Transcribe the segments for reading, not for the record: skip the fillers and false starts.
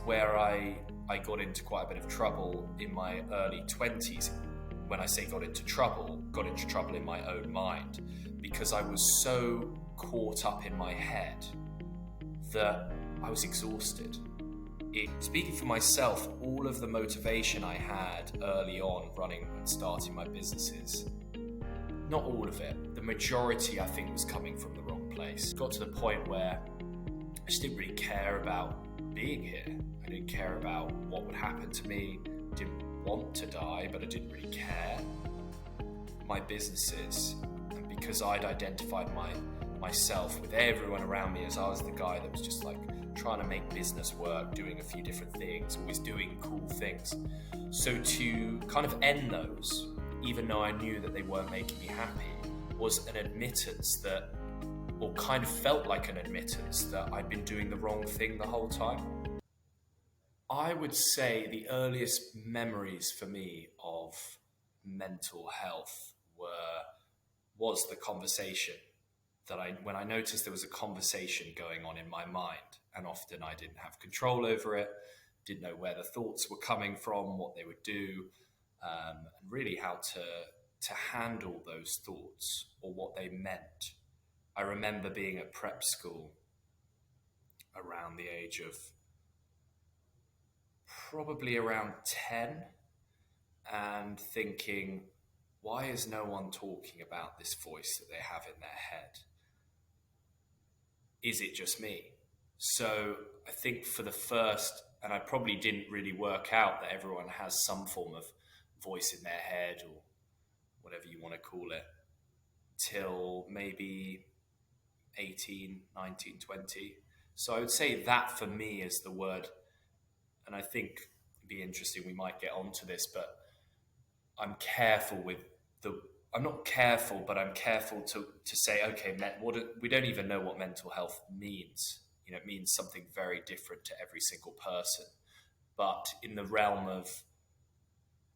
where I got into quite a bit of trouble in my early 20s. When I say got into trouble in my own mind, because I was so caught up in my head that I was exhausted. Speaking for myself, all of the motivation I had early on running and starting my businesses, not all of it, the majority I think was coming from the wrong place. Got to the point where I just didn't really care about being here. I didn't care about what would happen to me, didn't want to die, but I didn't really care. My businesses, and because I'd identified myself with everyone around me as I was the guy that was just like trying to make business work, doing a few different things, always doing cool things. So to kind of end those, even though I knew that they weren't making me happy, was an admittance that, or kind of felt like an admittance that I'd been doing the wrong thing the whole time. I would say the earliest memories for me of mental health was the conversation that when I noticed there was a conversation going on in my mind, and often I didn't have control over it, didn't know where the thoughts were coming from, what they would do, and really how to handle those thoughts or what they meant. I remember being at prep school around the age of probably around 10 and thinking, why is no one talking about this voice that they have in their head? Is it just me? So I think for the first, and I probably didn't really work out that everyone has some form of voice in their head or whatever you want to call it, till maybe 18, 19, 20. So I would say that for me is the word. And I think it'd be interesting, we might get onto this, but I'm careful with I'm not careful, but I'm careful to say, okay, we don't even know what mental health means. You know, it means something very different to every single person. But in the realm of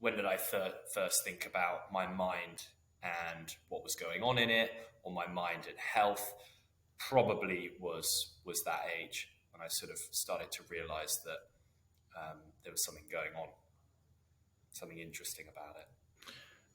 when did I first think about my mind and what was going on in it, or my mind and health, probably was that age when I sort of started to realize that there was something going on, something interesting about it.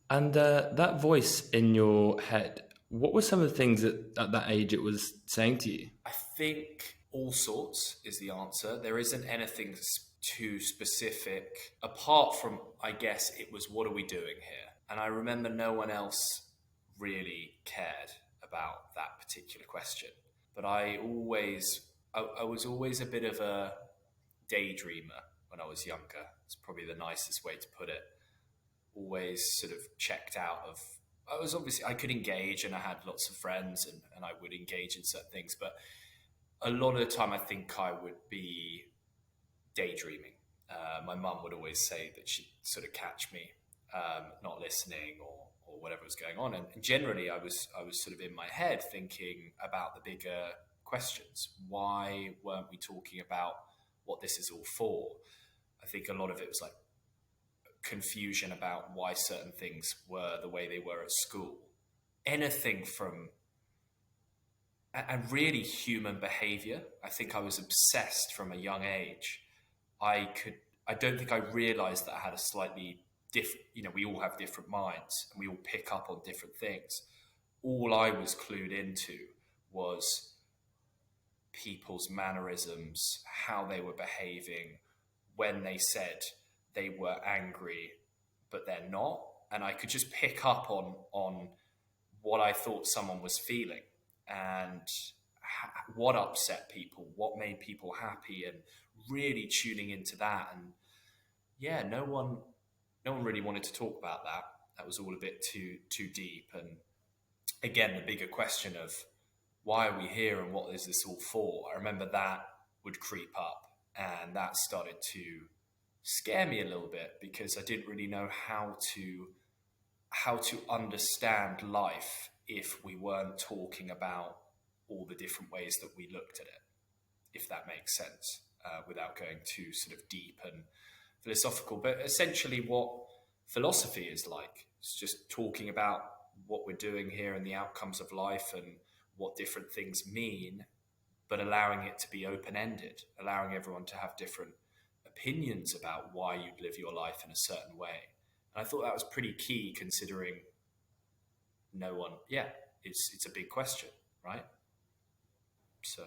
And that voice in your head, what were some of the things that at that age it was saying to you? I think all sorts is the answer. There isn't anything too specific, apart from, I guess, it was, what are we doing here? And I remember no one else really cared about that particular question. But I was always a bit of a daydreamer when I was younger. It's probably the nicest way to put it. Always sort of checked out of, I could engage and I had lots of friends and I would engage in certain things, but a lot of the time I think I would be daydreaming. My mum would always say that she'd sort of catch me not listening or whatever was going on, and generally I was sort of in my head thinking about the bigger questions. Why weren't we talking about what this is all for? I think a lot of it was like confusion about why certain things were the way they were at school. Anything from, and really human behavior. I think I was obsessed from a young age. I don't think I realized that I had a slightly different, we all have different minds and we all pick up on different things. All I was clued into was people's mannerisms, how they were behaving, when they said they were angry, but they're not. And I could just pick up on what I thought someone was feeling and what upset people, what made people happy, and really tuning into that. And yeah, no one really wanted to talk about that. That was all a bit too deep. And again, the bigger question of why are we here and what is this all for? I remember that would creep up, and that started to scare me a little bit because I didn't really know how to understand life if we weren't talking about all the different ways that we looked at it, if that makes sense, without going too sort of deep and philosophical. But essentially what philosophy is like, it's just talking about what we're doing here and the outcomes of life and what different things mean, but allowing it to be open-ended, allowing everyone to have different opinions about why you'd live your life in a certain way. And I thought that was pretty key, considering no one, yeah, it's a big question, right? So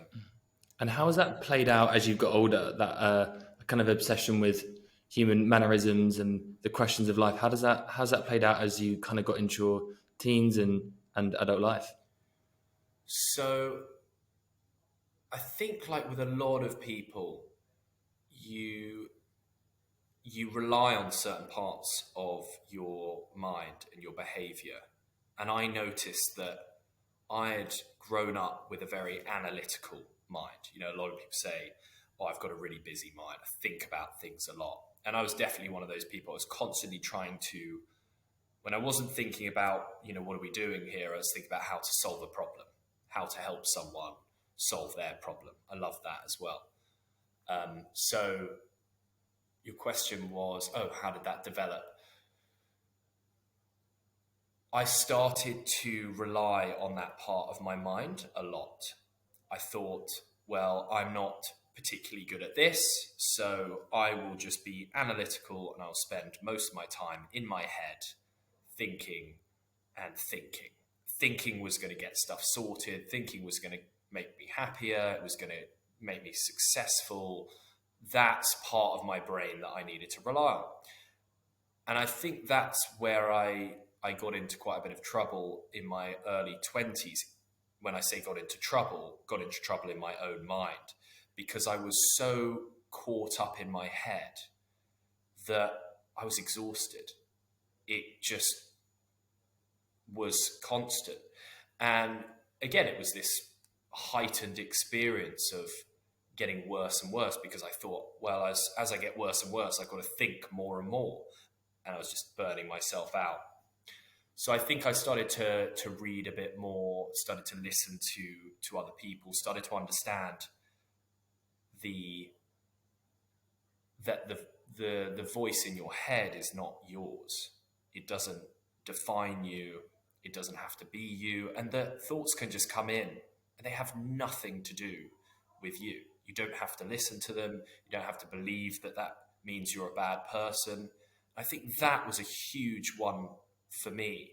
And how has that played out as you've got older? That kind of obsession with human mannerisms and the questions of life. How's that played out as you kind of got into your teens and adult life? so I think, like with a lot of people, you you rely on certain parts of your mind and your behavior. And I noticed that I had grown up with a very analytical mind. You know, a lot of people say, "Oh, I've got a really busy mind. I think about things a lot." And I was definitely one of those people. I was constantly trying to, when I wasn't thinking about, what are we doing here? I was thinking about how to solve a problem, how to help someone solve their problem. I love that as well. So your question was, oh, how did that develop? I started to rely on that part of my mind a lot. I thought, well, I'm not particularly good at this, so I will just be analytical and I'll spend most of my time in my head thinking and thinking. Thinking was going to get stuff sorted, thinking was going to make me happier, it was going to make me successful. That's part of my brain that I needed to rely on. And I think that's where I got into quite a bit of trouble in my early 20s. When I say got into trouble in my own mind, because I was so caught up in my head that I was exhausted. It just was constant. And again, it was this heightened experience of getting worse and worse, because I thought, well, as I get worse and worse, I've got to think more and more. And I was just burning myself out. So I think I started to read a bit more, started to listen to other people, started to understand the that the voice in your head is not yours. It doesn't define you. It doesn't have to be you. And the thoughts can just come in and they have nothing to do with you. You don't have to listen to them. You don't have to believe that that means you're a bad person. I think that was a huge one for me,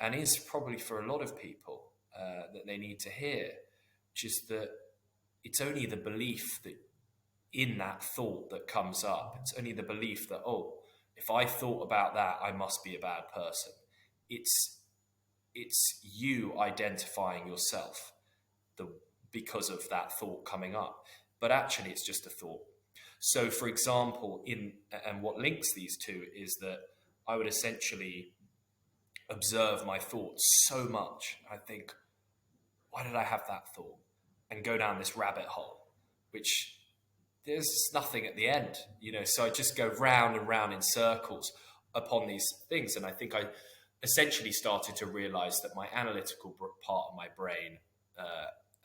and is probably for a lot of people that they need to hear, which is that it's only the belief that in that thought that comes up. It's only the belief that, oh, if I thought about that, I must be a bad person. It's you identifying yourself the because of that thought coming up, but actually it's just a thought. So, for example, and what links these two is that I would essentially observe my thoughts so much. I think, why did I have that thought? And go down this rabbit hole, which there's nothing at the end, So I just go round and round in circles upon these things. And I think I essentially started to realize that my analytical part of my brain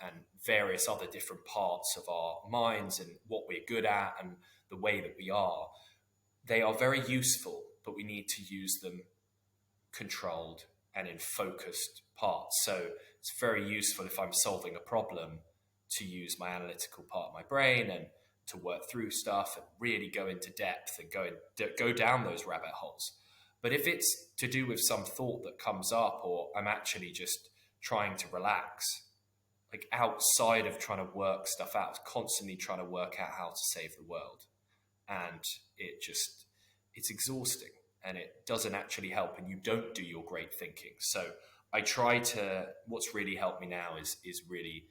and various other different parts of our minds and what we're good at and the way that we are, they are very useful, but we need to use them controlled and in focused parts. So it's very useful if I'm solving a problem to use my analytical part of my brain and to work through stuff and really go into depth and go down those rabbit holes. But if it's to do with some thought that comes up, or I'm actually just trying to relax, like outside of trying to work stuff out, constantly trying to work out how to save the world, and it's exhausting and it doesn't actually help, and you don't do your great thinking. So I try to, what's really helped me now is really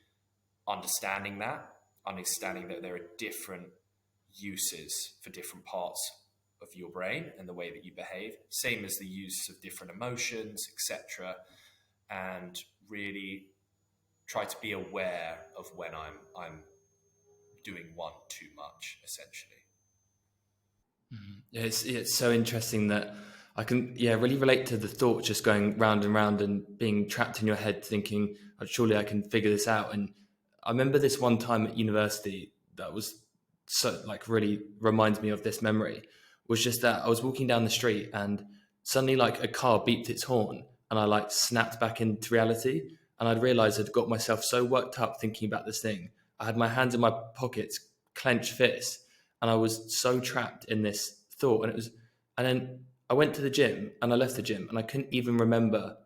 understanding that there are different uses for different parts of your brain and the way that you behave, same as the use of different emotions, etc. And really try to be aware of when I'm doing one too much, essentially. Yeah, it's so interesting that I can really relate to the thought just going round and round and being trapped in your head thinking, oh, surely I can figure this out. And I remember this one time at university that was so like really reminds me of this memory, was just that I was walking down the street and suddenly like a car beeped its horn and I like snapped back into reality, and I'd realized I'd got myself so worked up thinking about this thing. I had my hands in my pockets, clenched fists, and I was so trapped in this thought. And then I went to the gym and I left the gym and I couldn't even remember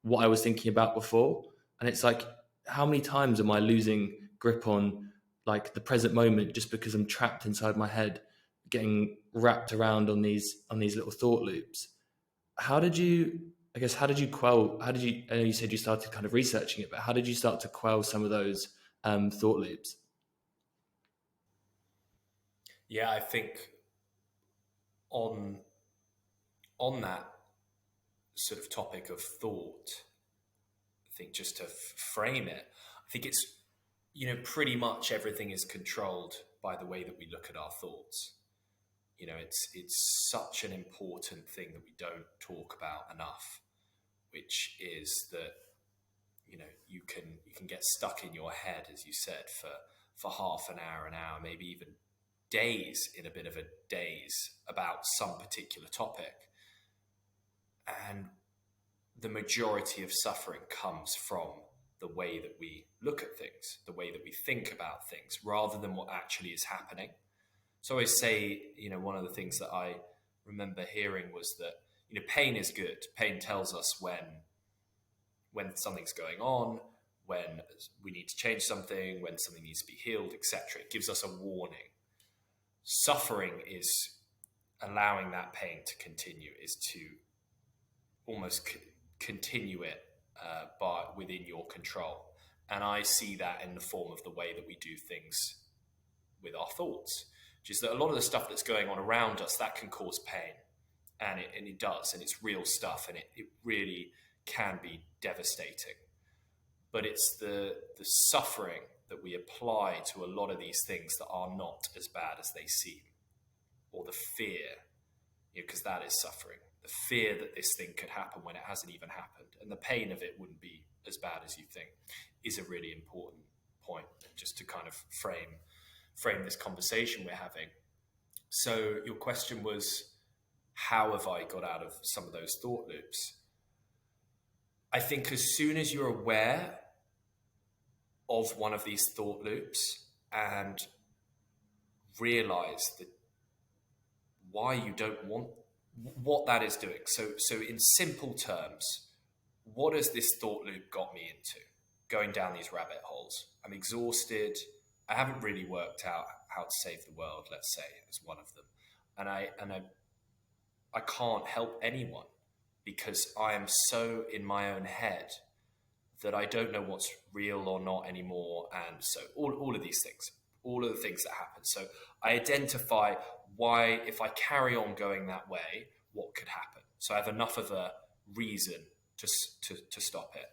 what I was thinking about before. And it's like, how many times am I losing grip on like the present moment just because I'm trapped inside my head, getting wrapped around on these little thought loops? How did you, I guess, how did you quell, how did you, I know you said you started kind of researching it, but how did you start to quell some of those thought loops? Yeah, I think on on that sort of topic of thought, I think just to frame it, I think it's, pretty much everything is controlled by the way that we look at our thoughts. It's such an important thing that we don't talk about enough, which is that you can get stuck in your head, as you said, for half an hour, maybe even days, in a bit of a daze about some particular topic. And the majority of suffering comes from the way that we look at things, the way that we think about things, rather than what actually is happening. So I always say, one of the things that I remember hearing was that, pain is good. Pain tells us when something's going on, when we need to change something, when something needs to be healed, etc. It gives us a warning. Suffering is allowing that pain to continue, is to almost continue it by within your control. And I see that in the form of the way that we do things with our thoughts, which is that a lot of the stuff that's going on around us, that can cause pain. And it does, and it's real stuff, and it really can be devastating. But it's the suffering that we apply to a lot of these things that are not as bad as they seem, or the fear, because that is suffering. The fear that this thing could happen when it hasn't even happened, and the pain of it wouldn't be as bad as you think, is a really important point, just to kind of frame this conversation we're having. So your question was, how have I got out of some of those thought loops? I think as soon as you're aware of one of these thought loops and realize that why you don't want what that is doing. So in simple terms, what has this thought loop got me into? Going down these rabbit holes. I'm exhausted. I haven't really worked out how to save the world, let's say, as one of them. And I can't help anyone because I am so in my own head that I don't know what's real or not anymore. And so all of these things, all of the things that happen. So I identify why, if I carry on going that way, what could happen. So I have enough of a reason to stop it.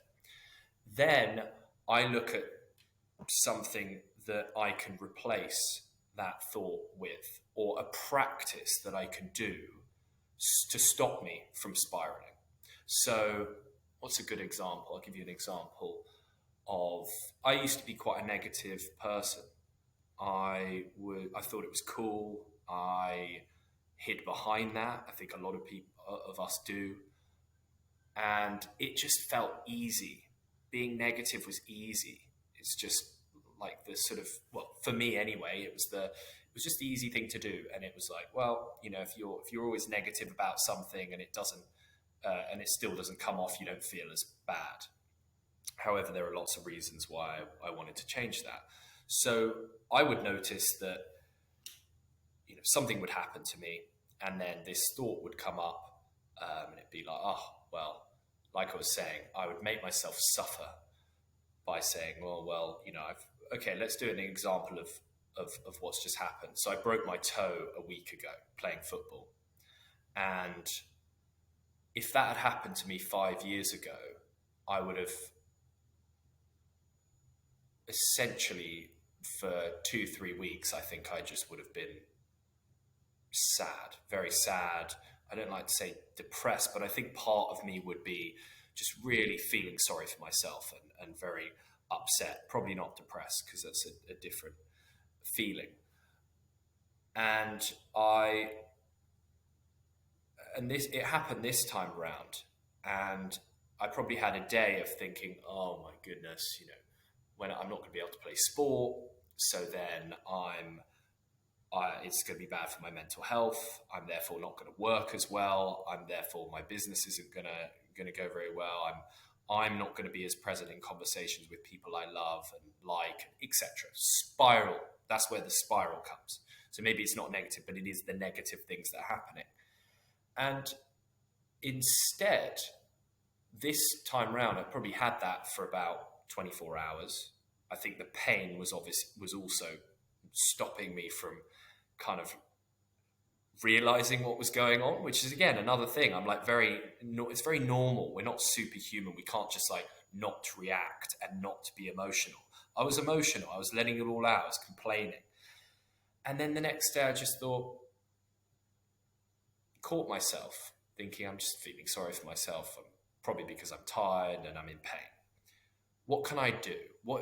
Then I look at something that I can replace that thought with, or a practice that I can do to stop me from spiraling. So, what's a good example? I'll give you an example of, I used to be quite a negative person. I thought it was cool. I hid behind that. I think a lot of people of us do, and it just felt easy. Being negative was easy. It's just like the sort of, well, for me anyway, it was just the easy thing to do, and it was like, well, if you're always negative about something and it doesn't and it still doesn't come off, you don't feel as bad. However, there are lots of reasons why I wanted to change that. So I would notice that something would happen to me, and then this thought would come up, and it'd be like, oh well, like I was saying, I would make myself suffer by saying, okay, let's do an example of what's just happened. So I broke my toe a week ago playing football, and if that had happened to me 5 years ago, I would have essentially, for 2-3 weeks, I think I just would have been sad, very sad. I don't like to say depressed, but I think part of me would be just really feeling sorry for myself and very upset. Probably not depressed, because that's a different feeling. And it happened this time around, and I probably had a day of thinking, oh my goodness, when I'm not going to be able to play sport, so then I'm It's going to be bad for my mental health. I'm therefore not going to work as well. I'm therefore my business isn't going to go very well. I'm not going to be as present in conversations with people I love and like, etc. Spiral. That's where the spiral comes. So maybe it's not negative, but it is the negative things that are happening. And instead, this time round, I probably had that for about 24 hours. I think the pain was also stopping me from kind of realizing what was going on, which is again another thing. I'm like it's very normal. We're not superhuman. We can't just like not react and not be emotional. I was emotional. I was letting it all out. I was complaining. And then the next day I just caught myself thinking, I'm just feeling sorry for myself. Probably because I'm tired and I'm in pain. What can I do?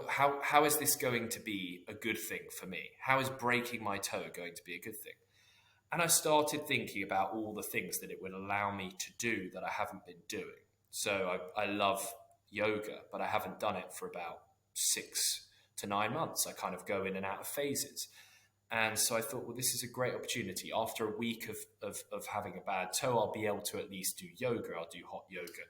How is this going to be a good thing for me? How is breaking my toe going to be a good thing? And I started thinking about all the things that it would allow me to do that I haven't been doing. So I love yoga, but I haven't done it for about 6 to 9 months. I kind of go in and out of phases. And so I thought, well, this is a great opportunity. After a week of having a bad toe, I'll be able to at least do yoga. I'll do hot yoga.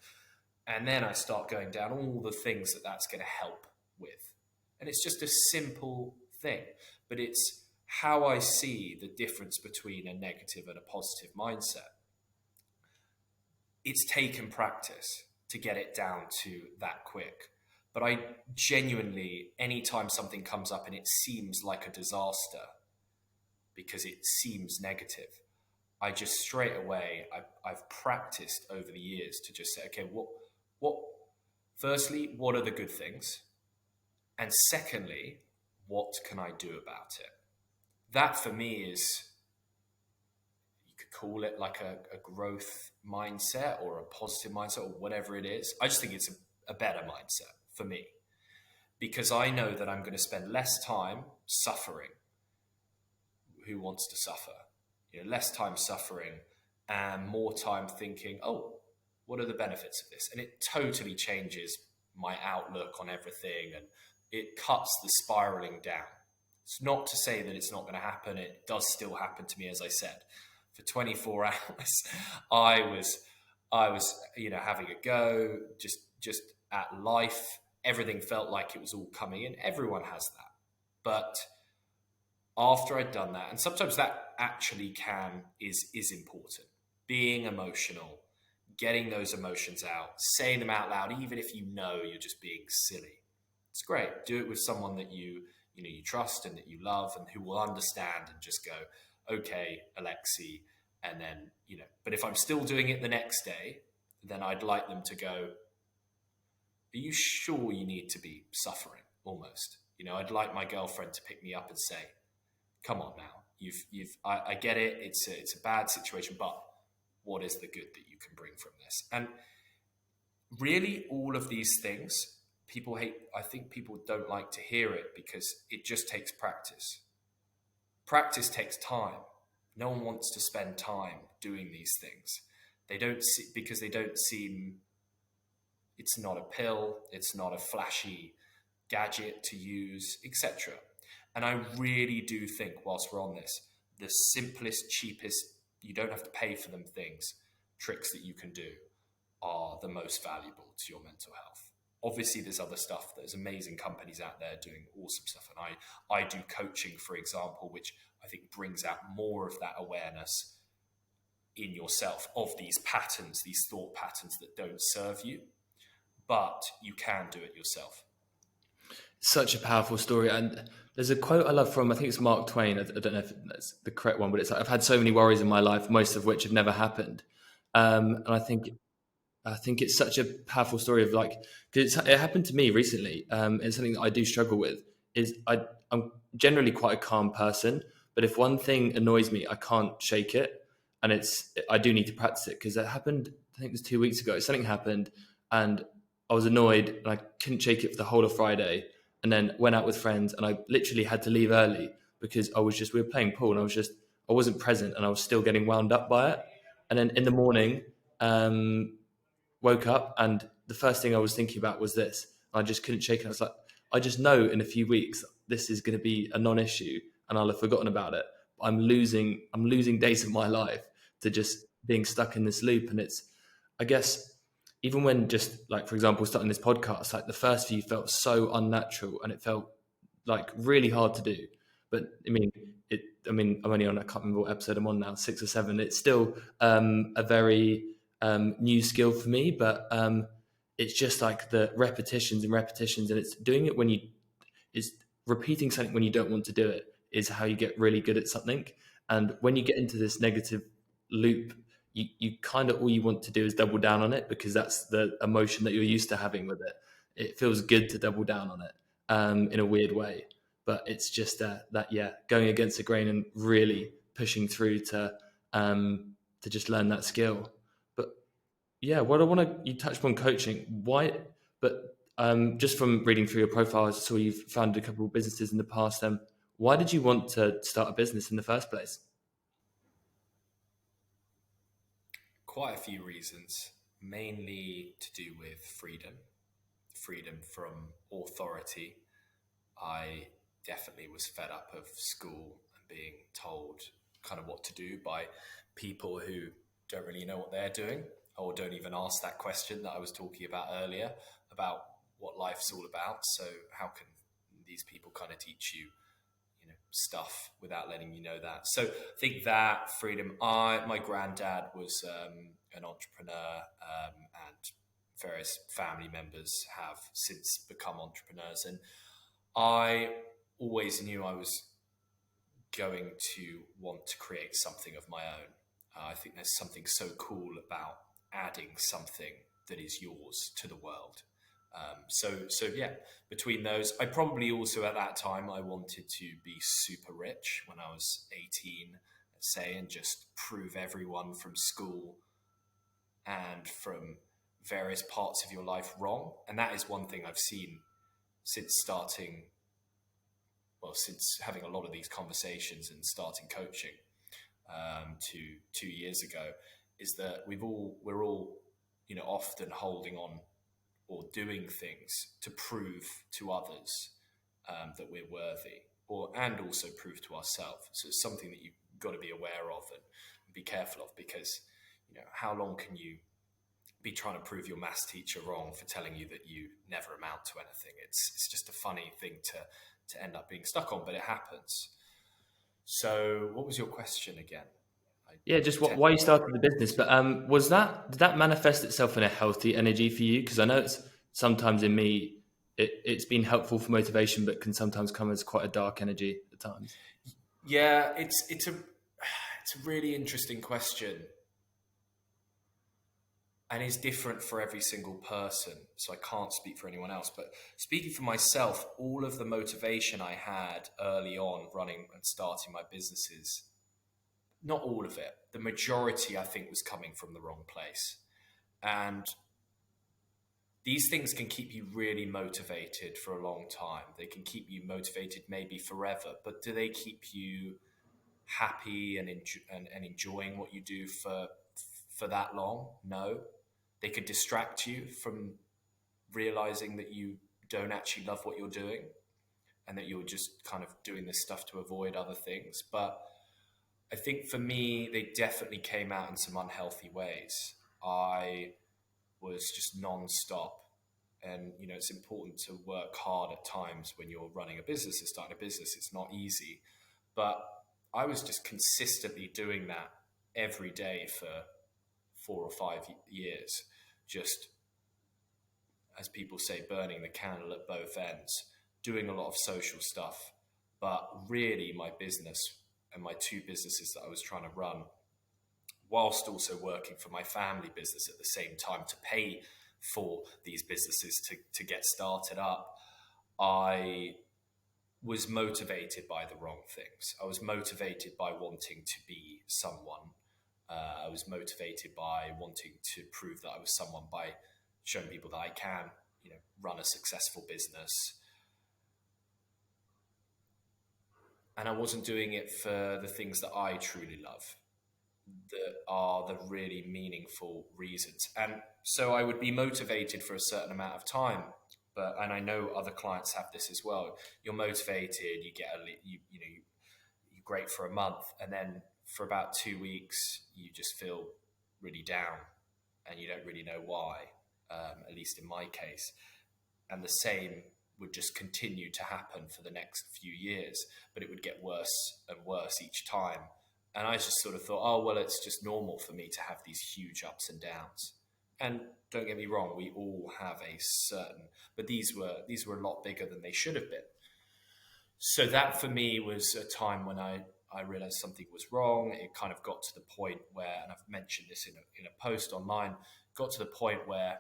And then I start going down all the things that's going to help with. And it's just a simple thing, but it's how I see the difference between a negative and a positive mindset. It's taken practice to get it down to that quick. But I genuinely, anytime something comes up and it seems like a disaster because it seems negative, I just straight away, I've practiced over the years to just say, okay, firstly, what are the good things? And secondly, what can I do about it? That for me is, you could call it like a growth mindset or a positive mindset or whatever it is. I just think it's a better mindset for me because I know that I'm going to spend less time suffering. Who wants to suffer? Less time suffering and more time thinking, oh, what are the benefits of this? And it totally changes my outlook on everything and it cuts the spiraling down. It's not to say that it's not going to happen. It does still happen to me, as I said. For 24 hours, I was having a go, just at life. Everything felt like it was all coming in. Everyone has that. But after I'd done that, and sometimes that actually is important. Being emotional, getting those emotions out, saying them out loud, even if you're just being silly. It's great. Do it with someone that you trust and that you love and who will understand and just go, okay, Alexi. And then, but if I'm still doing it the next day, then I'd like them to go, are you sure you need to be suffering almost? I'd like my girlfriend to pick me up and say, come on now, I get it. It's a bad situation, but what is the good that you can bring from this? And really all of these things, I think people don't like to hear it because it just takes practice. Practice takes time. No one wants to spend time doing these things. Because they don't seem, it's not a pill, it's not a flashy gadget to use, etc. And I really do think, whilst we're on this, the simplest, cheapest, you don't have to pay for them tricks that you can do are the most valuable to your mental health. Obviously, there's other stuff. There's amazing companies out there doing awesome stuff. And I do coaching, for example, which I think brings out more of that awareness in yourself of these patterns, these thought patterns that don't serve you. But you can do it yourself. Such a powerful story. And there's a quote I love from, I think it's Mark Twain. I don't know if that's the correct one, but it's like, I've had so many worries in my life, most of which have never happened. And I think it's such a powerful story of like, because it happened to me recently. It's something that I do struggle with. I'm generally quite a calm person, but if one thing annoys me, I can't shake it, and I do need to practice it because it happened. I think it was 2 weeks ago. Something happened, and I was annoyed, and I couldn't shake it for the whole of Friday. And then went out with friends, and I literally had to leave early because we were playing pool, and I wasn't present, and I was still getting wound up by it. And then in the morning, woke up, and the first thing I was thinking about was this. I just couldn't shake it. I was like, I just know in a few weeks this is going to be a non-issue, and I'll have forgotten about it. I'm losing days of my life to just being stuck in this loop. And it's, I guess, even when just like, for example, starting this podcast, like the first few felt so unnatural and it felt like really hard to do. But I'm only on, I can't remember what episode I'm on now, 6 or 7. It's still a very new skill for me, but it's just like the repetitions and repetitions, and it's doing it when it's repeating something when you don't want to do it is how you get really good at something. And when you get into this negative loop, you kind of, all you want to do is double down on it because that's the emotion that you're used to having with it. It feels good to double down on it in a weird way. But it's just going against the grain and really pushing through to just learn that skill. But yeah, what I want to, you touched on coaching. Why? But just from reading through your profile, I saw you've founded a couple of businesses in the past. Why did you want to start a business in the first place? Quite a few reasons, mainly to do with freedom from authority. I definitely was fed up of school and being told kind of what to do by people who don't really know what they're doing or don't even ask that question that I was talking about earlier about what life's all about. So how can these people kind of teach you, stuff without letting you know that? So I think that freedom. My granddad was an entrepreneur, and various family members have since become entrepreneurs, and I always knew I was going to want to create something of my own. I think there's something so cool about adding something that is yours to the world. So yeah, between those, I probably also at that time I wanted to be super rich when I was 18, let's say, and just prove everyone from school and from various parts of your life wrong. And that is one thing I've seen since starting, well, since having a lot of these conversations and starting coaching 2 years ago, is that we're all, often holding on or doing things to prove to others that we're worthy, and also prove to ourselves. So it's something that you've got to be aware of and be careful of, because how long can you be trying to prove your maths teacher wrong for telling you that you never amount to anything? It's just a funny thing to end up being stuck on, but it happens. So what was your question again? Yeah, just why you started the business. But did that manifest itself in a healthy energy for you? Because I know it's sometimes in me, it's been helpful for motivation, but can sometimes come as quite a dark energy at times. Yeah, it's a really interesting question, and is different for every single person. So I can't speak for anyone else, but speaking for myself, all of the motivation I had early on running and starting my businesses, not all of it, the majority I think was coming from the wrong place. And these things can keep you really motivated for a long time. They can keep you motivated maybe forever, but do they keep you happy and enjoying what you do for that long? No. They could distract you from realizing that you don't actually love what you're doing and that you're just kind of doing this stuff to avoid other things. But I think for me, they definitely came out in some unhealthy ways. I was just non-stop. And, it's important to work hard at times when you're running a business and starting a business. It's not easy. But I was just consistently doing that every day for 4 or 5 years, just, as people say, burning the candle at both ends, doing a lot of social stuff. But really, my business and my two businesses that I was trying to run, whilst also working for my family business at the same time to pay for these businesses to get started up, I was motivated by the wrong things. I was motivated by wanting to be someone. I was motivated by wanting to prove that I was someone by showing people that I can, run a successful business. And I wasn't doing it for the things that I truly love, that are the really meaningful reasons. And so I would be motivated for a certain amount of time, and I know other clients have this as well. You're motivated, you get you great for a month, and then for about 2 weeks, you just feel really down, and you don't really know why. At least in my case, and the same would just continue to happen for the next few years, but it would get worse and worse each time. And I just sort of thought, oh, well, it's just normal for me to have these huge ups and downs. And don't get me wrong, we all have a certain, but these were a lot bigger than they should have been. So that for me was a time when I realized something was wrong. It kind of got to the point where, and I've mentioned this in a post online, got to the point where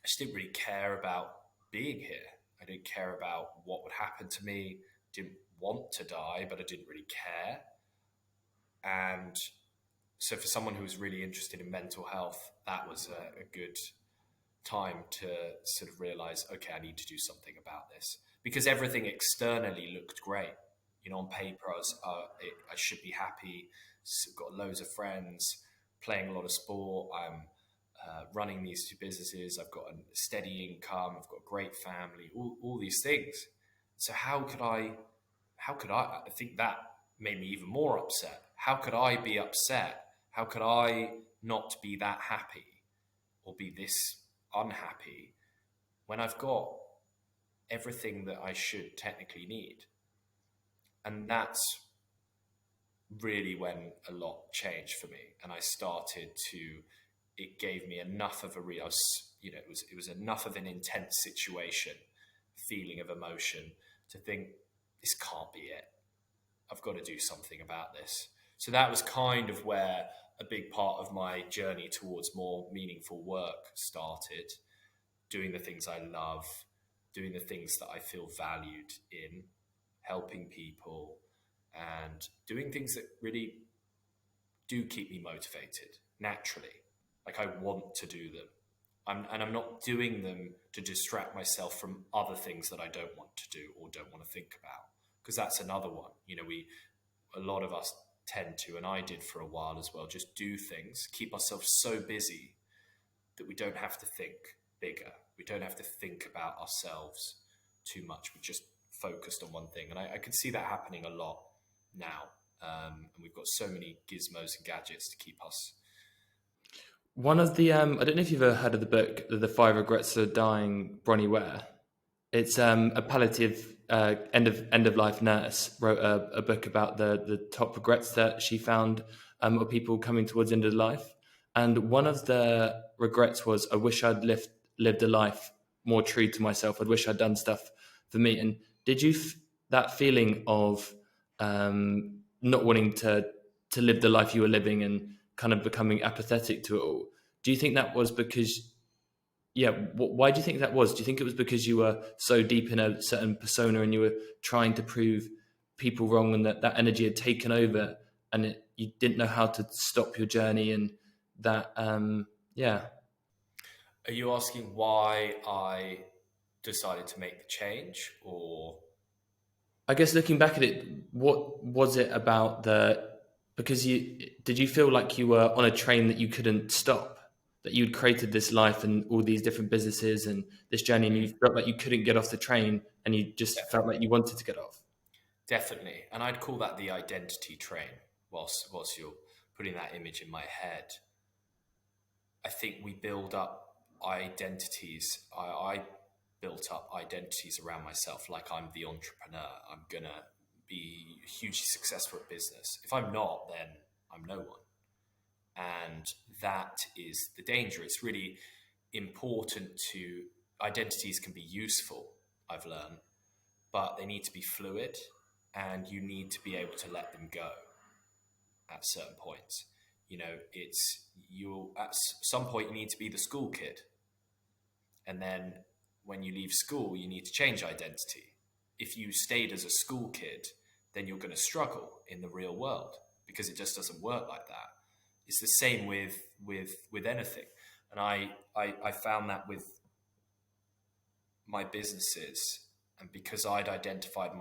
I just didn't really care about being here. I didn't care about what would happen to me. Didn't want to die, but I didn't really care. And so, for someone who was really interested in mental health, that was a good time to sort of realize, okay, I need to do something about this because everything externally looked great. On paper, I should be happy. Got loads of friends, playing a lot of sport. I'm running these two businesses. I've got a steady income. I've got a great family. All these things. So how could I? How could I? I think that made me even more upset. How could I be upset? How could I not be that happy or be this unhappy when I've got everything that I should technically need? And that's really when a lot changed for me. And I started to, it gave me enough of a real, it was enough of an intense situation, feeling of emotion to think, this can't be it. I've got to do something about this. So that was kind of where a big part of my journey towards more meaningful work started, doing the things I love, doing the things that I feel valued in, helping people, and doing things that really do keep me motivated naturally. Like I want to do them. I'm not doing them to distract myself from other things that I don't want to do or don't want to think about. Because that's another one. A lot of us tend to, and I did for a while as well, just do things, keep ourselves so busy that we don't have to think bigger. We don't have to think about ourselves too much. We're just focused on one thing. And I can see that happening a lot now. And we've got so many gizmos and gadgets to keep us. One of the I don't know if you've ever heard of the book The Five Regrets of Dying, Bronnie Ware. It's a palliative end of life nurse wrote a book about the top regrets that she found of people coming towards the end of life. And one of the regrets was, I wish I'd lived a life more true to myself. I wish I'd done stuff for me. And did you that feeling of not wanting to live the life you were living and kind of becoming apathetic to it all? Do you think that was because? Yeah, why do you think that was? Do you think it was because you were so deep in a certain persona and you were trying to prove people wrong, and that energy had taken over, and you didn't know how to stop your journey, and that yeah. Are you asking why I decided to make the change, or? I guess looking back at it, what was it about because did you feel like you were on a train that you couldn't stop? That you'd created this life and all these different businesses and this journey, and you felt like you couldn't get off the train, and you just felt like you wanted to get off? Definitely. And I'd call that the identity train, whilst you're putting that image in my head. I think we build up identities. I built up identities around myself, like I'm the entrepreneur. I'm going to be hugely successful at business. If I'm not, then I'm no one. And that is the danger. It's really important to, identities can be useful, I've learned, but they need to be fluid, and you need to be able to let them go at certain points. It's you at some point you need to be the school kid, and then when you leave school you need to change identity. If you stayed as a school kid, then you're going to struggle in the real world because it just doesn't work like that. It's the same with anything. And I found that with my businesses, and because I'd identified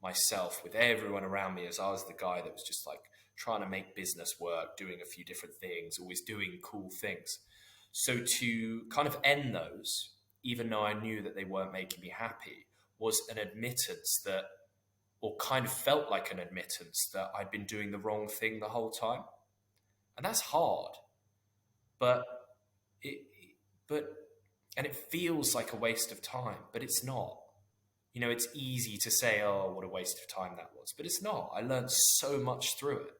myself with everyone around me as I was the guy that was just like trying to make business work, doing a few different things, always doing cool things. So to kind of end those, even though I knew that they weren't making me happy, was an admittance that or kind of felt like an admittance that I'd been doing the wrong thing the whole time. And that's hard, but it, but, and it feels like a waste of time, but it's not. You know, it's easy to say, oh, what a waste of time that was, but it's not. I learned so much through it.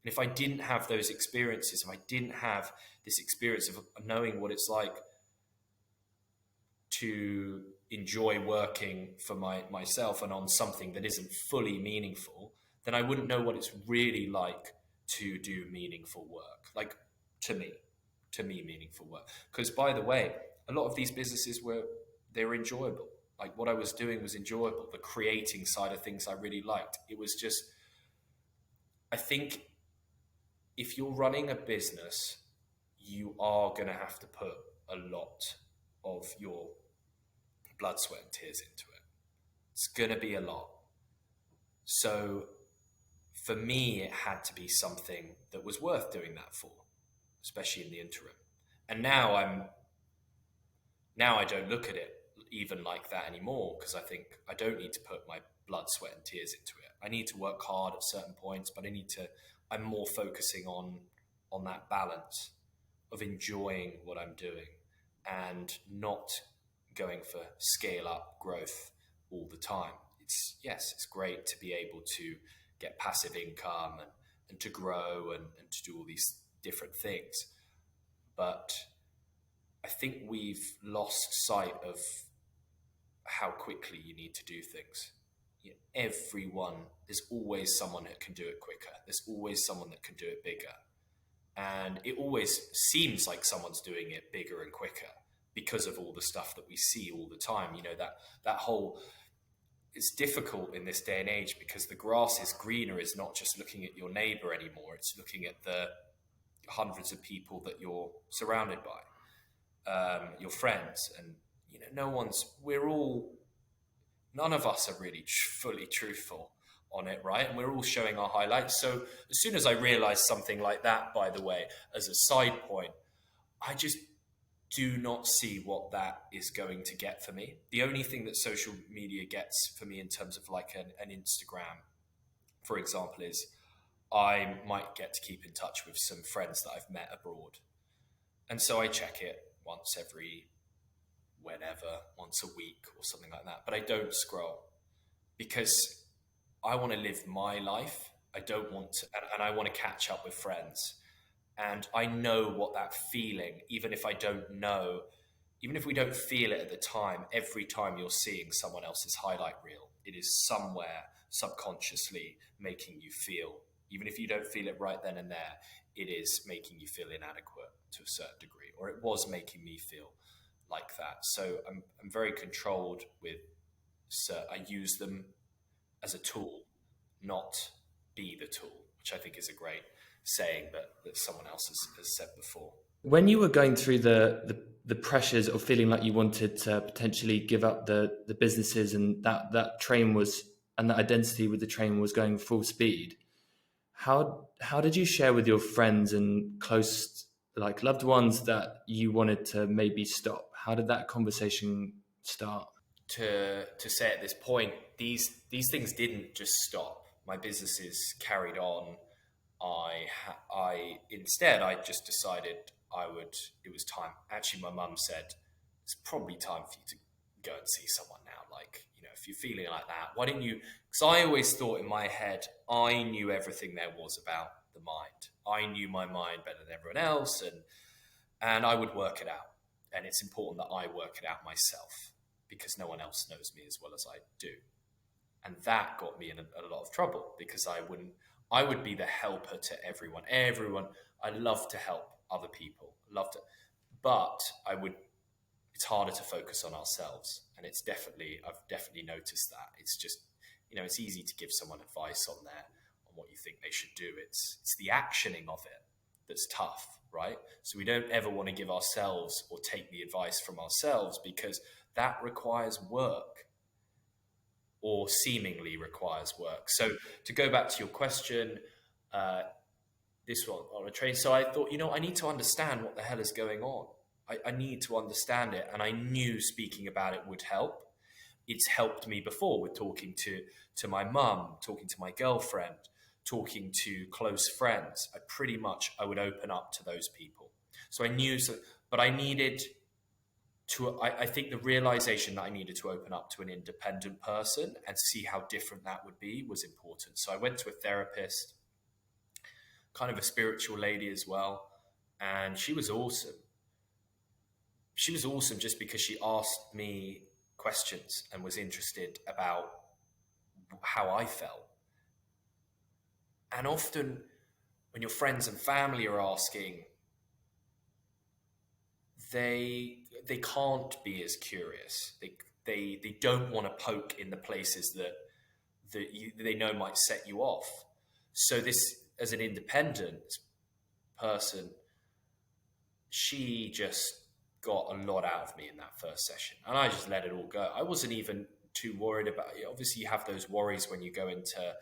And if I didn't have those experiences, if I didn't have this experience of knowing what it's like to enjoy working for myself and on something that isn't fully meaningful, then I wouldn't know what it's really like to do meaningful work. Like, to me, meaningful work. Because, by the way, a lot of these businesses they were enjoyable. Like, what I was doing was enjoyable. The creating side of things I really liked. It was just, I think if you're running a business, you are going to have to put a lot of your blood, sweat, and tears into it. It's going to be a lot. So for me, it had to be something that was worth doing that for, especially in the interim. And now I don't look at it even like that anymore, because I think I don't need to put my blood, sweat, and tears into it. I need to work hard at certain points, but I'm more focusing on that balance of enjoying what I'm doing and not going for scale up growth all the time. It's great to be able to get passive income and to grow and to do all these different things. But I think we've lost sight of how quickly you need to do things. You know, there's always someone that can do it quicker. There's always someone that can do it bigger. And it always seems like someone's doing it bigger and quicker because of all the stuff that we see all the time. You know, that whole, it's difficult in this day and age because the grass is greener is not just looking at your neighbor anymore. It's looking at the hundreds of people that you're surrounded by, your friends. And, you know, none of us are really fully truthful on it, right? And we're all showing our highlights. So as soon as I realized something like that, by the way, as a side point, I just do not see what that is going to get for me. The only thing that social media gets for me in terms of like an Instagram, for example, is I might get to keep in touch with some friends that I've met abroad. And so I check it once a week or something like that. But I don't scroll because I want to live my life. I don't want to, and I want to catch up with friends. And I know what that feeling, even if we don't feel it at the time, every time you're seeing someone else's highlight reel, it is somewhere subconsciously making you feel, even if you don't feel it right then and there, it is making you feel inadequate to a certain degree, or it was making me feel like that. So I'm very controlled with, I use them as a tool, not be the tool, which I think is a great saying that someone else has said before. When you were going through the pressures of feeling like you wanted to potentially give up the businesses and that train was, and that identity with the train was going full speed, how did you share with your friends and close, like, loved ones that you wanted to maybe stop? How did that conversation start? To say at this point, these things didn't just stop. My businesses carried on. Instead, I just decided it was time. Actually, my mum said, it's probably time for you to go and see someone now. Like, you know, if you're feeling like that, why don't you, because I always thought in my head, I knew everything there was about the mind. I knew my mind better than everyone else, and I would work it out. And it's important that I work it out myself because no one else knows me as well as I do. And that got me in a lot of trouble because I would be the helper to everyone. I love to help other people, but it's harder to focus on ourselves. And I've definitely noticed that. It's just, you know, it's easy to give someone advice on what you think they should do. It's the actioning of it that's tough, right? So we don't ever want to give ourselves or take the advice from ourselves because that requires work, or seemingly requires work. So to go back to your question, this one on a train. So I thought, you know, I need to understand what the hell is going on. I need to understand it. And I knew speaking about it would help. it's helped me before with talking to my mum, talking to my girlfriend, talking to close friends. I would open up to those people. So I knew, so, but I needed to, I think the realization that I needed to open up to an independent person and see how different that would be was important. So I went to a therapist, kind of a spiritual lady as well, and she was awesome. She was awesome just because she asked me questions and was interested about how I felt. And often when your friends and family are asking, they can't be as curious. They don't want to poke in the places that they know might set you off. So this, as an independent person, she just got a lot out of me in that first session, and I just let it all go. I wasn't even too worried about it. Obviously, you have those worries when you go into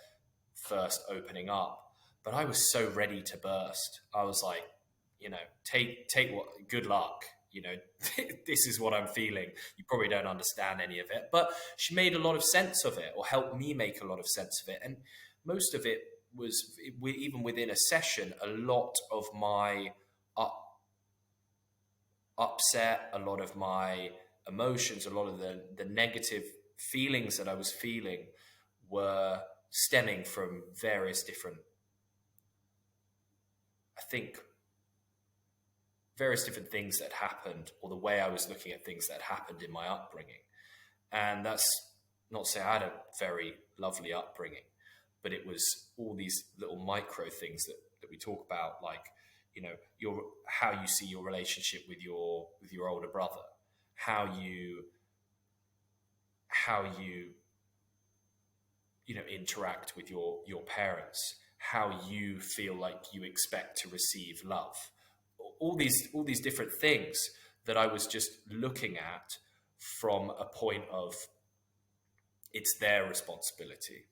first opening up, but I was so ready to burst. I was like, take what, good luck. This is what I'm feeling. You probably don't understand any of it, but she made a lot of sense of it, or helped me make a lot of sense of it. And most of it was, even within a session, a lot of my upset, a lot of my emotions, a lot of the negative feelings that I was feeling were stemming from various different, I think, various different things that happened, or the way I was looking at things that happened in my upbringing. And that's not to say I had a very lovely upbringing, but it was all these little micro things that we talk about, like, your, how you see your relationship with your older brother, how you interact with your parents, how you feel like you expect to receive love, all these different things that I was just looking at from a point of, it's their responsibility.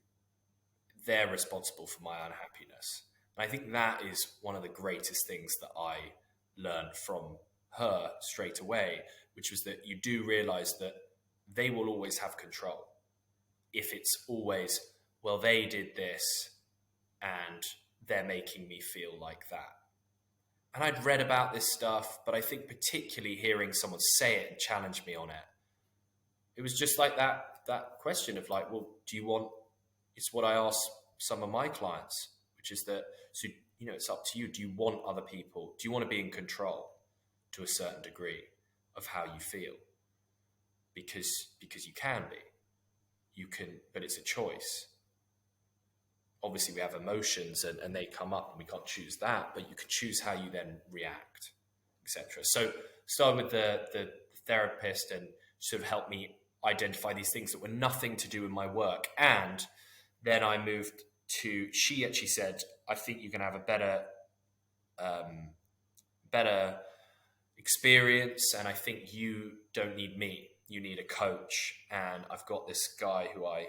They're responsible for my unhappiness. And I think that is one of the greatest things that I learned from her straight away, which was that you do realize that they will always have control. If it's always, well, they did this and they're making me feel like that. And I'd read about this stuff, but I think particularly hearing someone say it and challenge me on it, it was just like that question of like, well, do you want, it's what I ask some of my clients, which is that, so, it's up to you. Do you want other people? Do you want to be in control to a certain degree of how you feel? Because you can be. You can, but it's a choice. Obviously, we have emotions and they come up and we can't choose that, but you can choose how you then react, etc. So started with the therapist, and sort of helped me identify these things that were nothing to do with my work. And then I moved to, she actually said, I think you can have a better experience, and I think you don't need me, you need a coach. And I've got this guy who I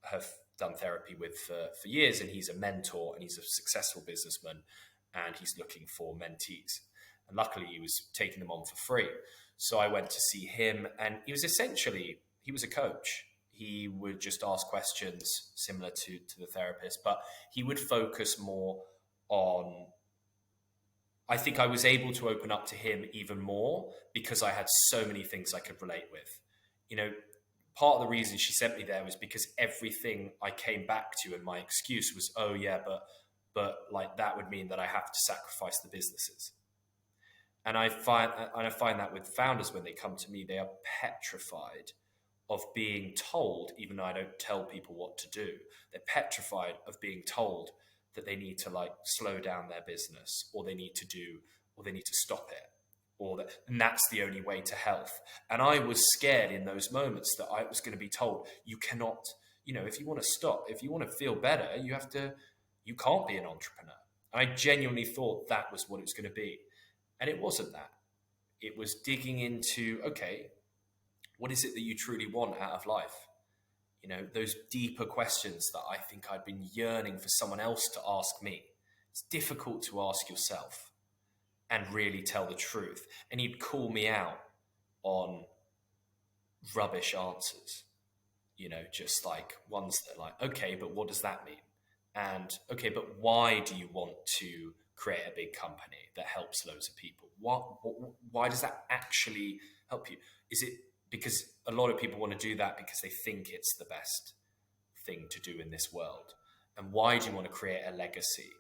have done therapy with for years, and he's a mentor and he's a successful businessman, and he's looking for mentees. And luckily he was taking them on for free. So I went to see him, and he was a coach. He would just ask questions similar to the therapist, but he would focus more on, I think I was able to open up to him even more because I had so many things I could relate with. Part of the reason she sent me there was because everything I came back to, and my excuse was, oh yeah, but like that would mean that I have to sacrifice the businesses. And I find that with founders, when they come to me, they are petrified of being told, even though I don't tell people what to do, they're petrified of being told that they need to like slow down their business, or they need to stop it, and that's the only way to health. And I was scared in those moments that I was going to be told, you cannot, if you want to stop, if you want to feel better, you can't be an entrepreneur. And I genuinely thought that was what it was going to be. And it wasn't that. It was digging into, okay, what is it that you truly want out of life? Those deeper questions that I think I'd been yearning for someone else to ask me. It's difficult to ask yourself and really tell the truth. And he'd call me out on rubbish answers. just like ones that are like, okay, but what does that mean? And okay, but why do you want to create a big company that helps loads of people? Why does that actually help you? Is it because a lot of people want to do that because they think it's the best thing to do in this world? And why do you want to create a legacy?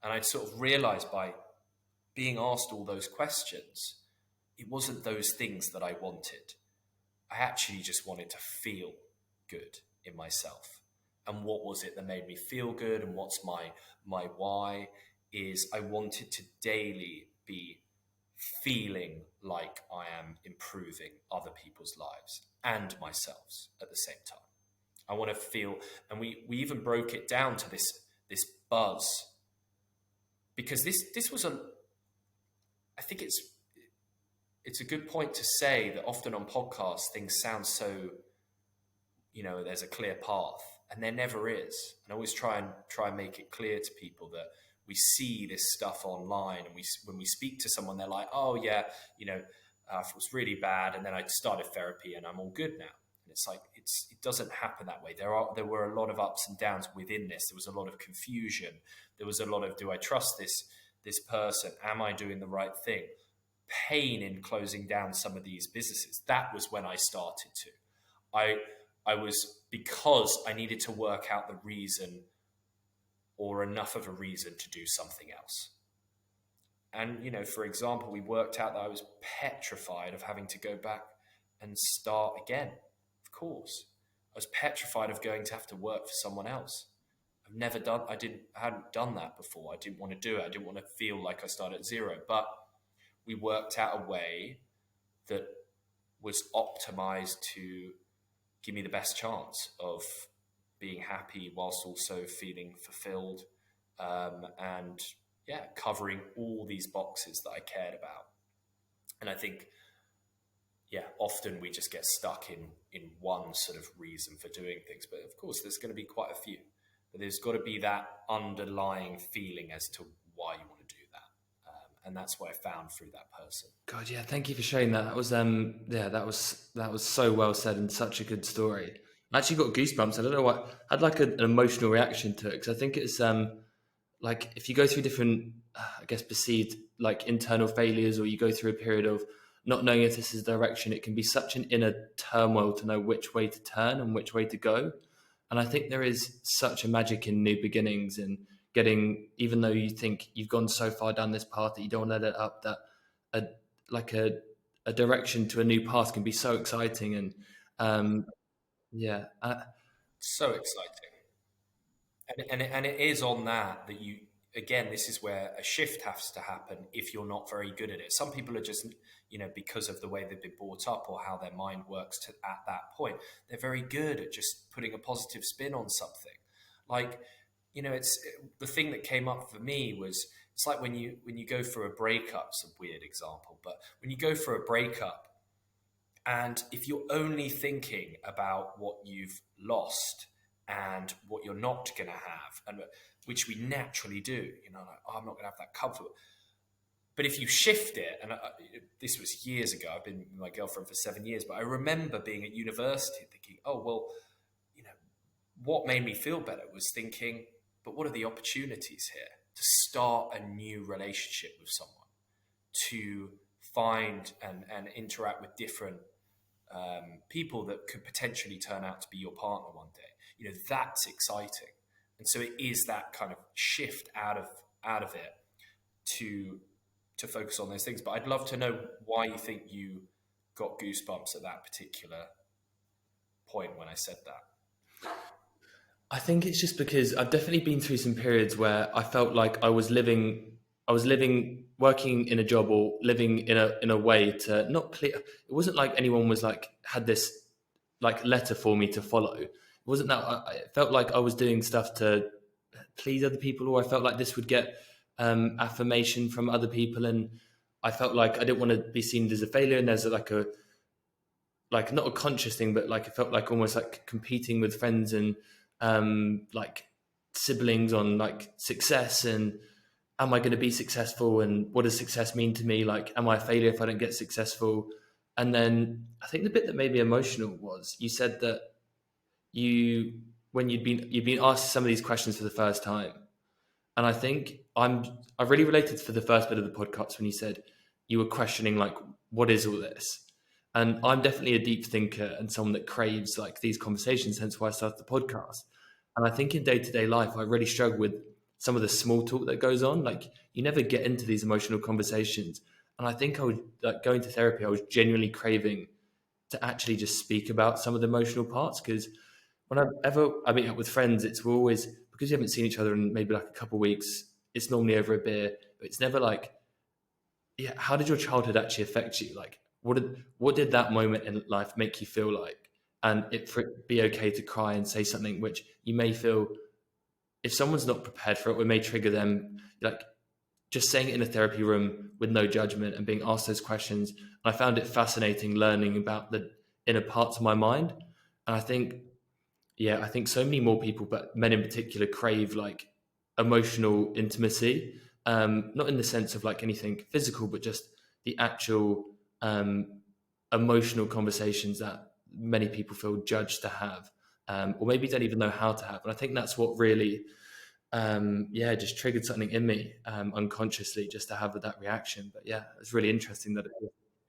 And I sort of realized by being asked all those questions, it wasn't those things that I wanted. I actually just wanted to feel good in myself. And what was it that made me feel good? And what's my why? Is I wanted to daily be feeling like I am improving other people's lives and myself at the same time. I want to feel, and we even broke it down to this buzz, because this was I think it's a good point to say that often on podcasts things sound so, there's a clear path, and there never is. And I always try and make it clear to people that we see this stuff online, and when we speak to someone, they're like, oh yeah, it was really bad, and then I started therapy and I'm all good now. And it's like it doesn't happen that way. There were a lot of ups and downs within this. There was a lot of confusion. There was a lot of, do I trust this person? Am I doing the right thing? Pain in closing down some of these businesses. That was when I started to. I was, because I needed to work out the reason, or enough of a reason to do something else. And, for example, we worked out that I was petrified of having to go back and start again. Of course. I was petrified of going to have to work for someone else. I hadn't done that before. I didn't want to do it. I didn't want to feel like I started at zero. But we worked out a way that was optimized to give me the best chance of being happy whilst also feeling fulfilled, and covering all these boxes that I cared about. And I think, often we just get stuck in one sort of reason for doing things. But of course, there's going to be quite a few. But there's got to be that underlying feeling as to why you want to do that. And that's what I found through that person. God, yeah, thank you for sharing that. That was that was so well said, and such a good story. I actually got goosebumps. I don't know what, I had like an emotional reaction to it, because I think it's like if you go through different, I guess, perceived like internal failures, or you go through a period of not knowing if this is the direction, it can be such an inner turmoil to know which way to turn and which way to go. And I think there is such a magic in new beginnings, and getting, even though you think you've gone so far down this path that you don't want to let it up, that a direction to a new path can be so exciting. And yeah. So exciting. And it is on that you, again, this is where a shift has to happen if you're not very good at it. Some people are just, because of the way they've been brought up or how their mind works at that point, they're very good at just putting a positive spin on something. Like, it's the thing that came up for me was, it's like when you go through a breakup. It's a weird example, but when you go through a breakup, and if you're only thinking about what you've lost and what you're not going to have, and which we naturally do, like, oh, I'm not going to have that comfort. But if you shift it, and this was years ago, I've been with my girlfriend for 7 years, but I remember being at university and thinking, oh, well, what made me feel better was thinking, but what are the opportunities here to start a new relationship with someone, to find and interact with different people that could potentially turn out to be your partner one day. That's exciting. And so it is that kind of shift out of it to focus on those things. But I'd love to know why you think you got goosebumps at that particular point when I said that. I think it's just because I've definitely been through some periods where I felt like I was living, working in a job, or living in a way to not clear. It wasn't like anyone was like, had this like letter for me to follow. It wasn't that. I felt like I was doing stuff to please other people, or I felt like this would get affirmation from other people. And I felt like I didn't want to be seen as a failure. And there's like not a conscious thing, but like it felt like almost like competing with friends and like siblings on like success, and am I going to be successful, and what does success mean to me? Like, am I a failure if I don't get successful? And then I think the bit that made me emotional was, you said that you when you'd been asked some of these questions for the first time, and I think I really related for the first bit of the podcast when you said you were questioning like what is all this, and I'm definitely a deep thinker and someone that craves like these conversations. Hence why I started the podcast. And I think in day to day life, I really struggle with some of the small talk that goes on. Like you never get into these emotional conversations, and I think I would like going to therapy. I was genuinely craving to actually just speak about some of the emotional parts because whenever I meet up with friends, it's we're always because you haven't seen each other in maybe like a couple of weeks. It's normally over a beer. But it's never like, yeah, how did your childhood actually affect you? Like, what did that moment in life make you feel like? And it for it be okay to cry and say something which you may feel if someone's not prepared for it, it may trigger them. Like just saying it in a therapy room with no judgment and being asked those questions. And I found it fascinating learning about the inner parts of my mind. And I think yeah, I think so many more people, but men in particular, crave like emotional intimacy. Not in the sense of like anything physical, but just the actual um, emotional conversations that many people feel judged to have, or maybe don't even know how to have. And I think that's what really, yeah, just triggered something in me unconsciously, just to have that reaction. But yeah, it's really interesting that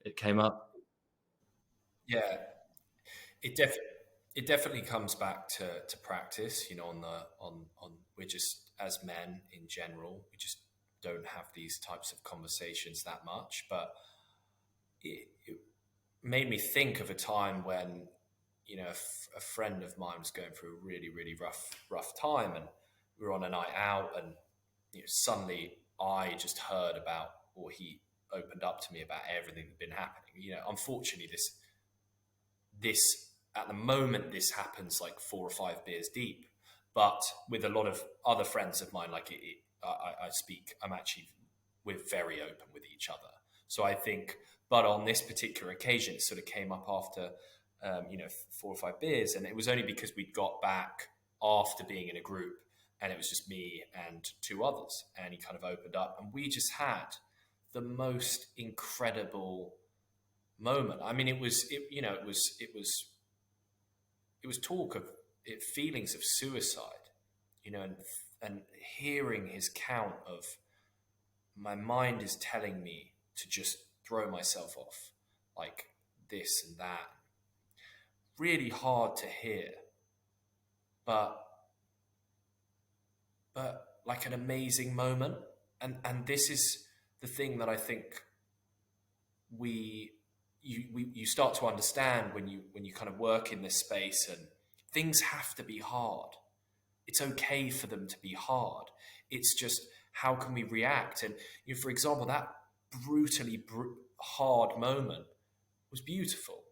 it came up. Yeah, it def it definitely comes back to practice. On we're just as men in general, we just don't have these types of conversations that much. But it made me think of a time when a friend of mine was going through a really really rough time, and we were on a night out, and suddenly I just heard about, or he opened up to me about everything that had been happening. Unfortunately, this at the moment this happens like 4 or 5 beers deep, but with a lot of other friends of mine, like I speak, I'm actually we're very open with each other. So I think, but on this particular occasion, it sort of came up after 4 or 5 beers, and it was only because we'd got back after being in a group, and it was just me and two others, and he kind of opened up, and we just had the most incredible moment. I mean, it was talk of it, feelings of suicide, and hearing his count of my mind is telling me to just throw myself off, like this and that. Really hard to hear, but like an amazing moment. And this is the thing that I think we you start to understand when you kind of work in this space, and things have to be hard. It's okay for them to be hard. It's just how can we react? And for example, that brutally hard moment was beautiful.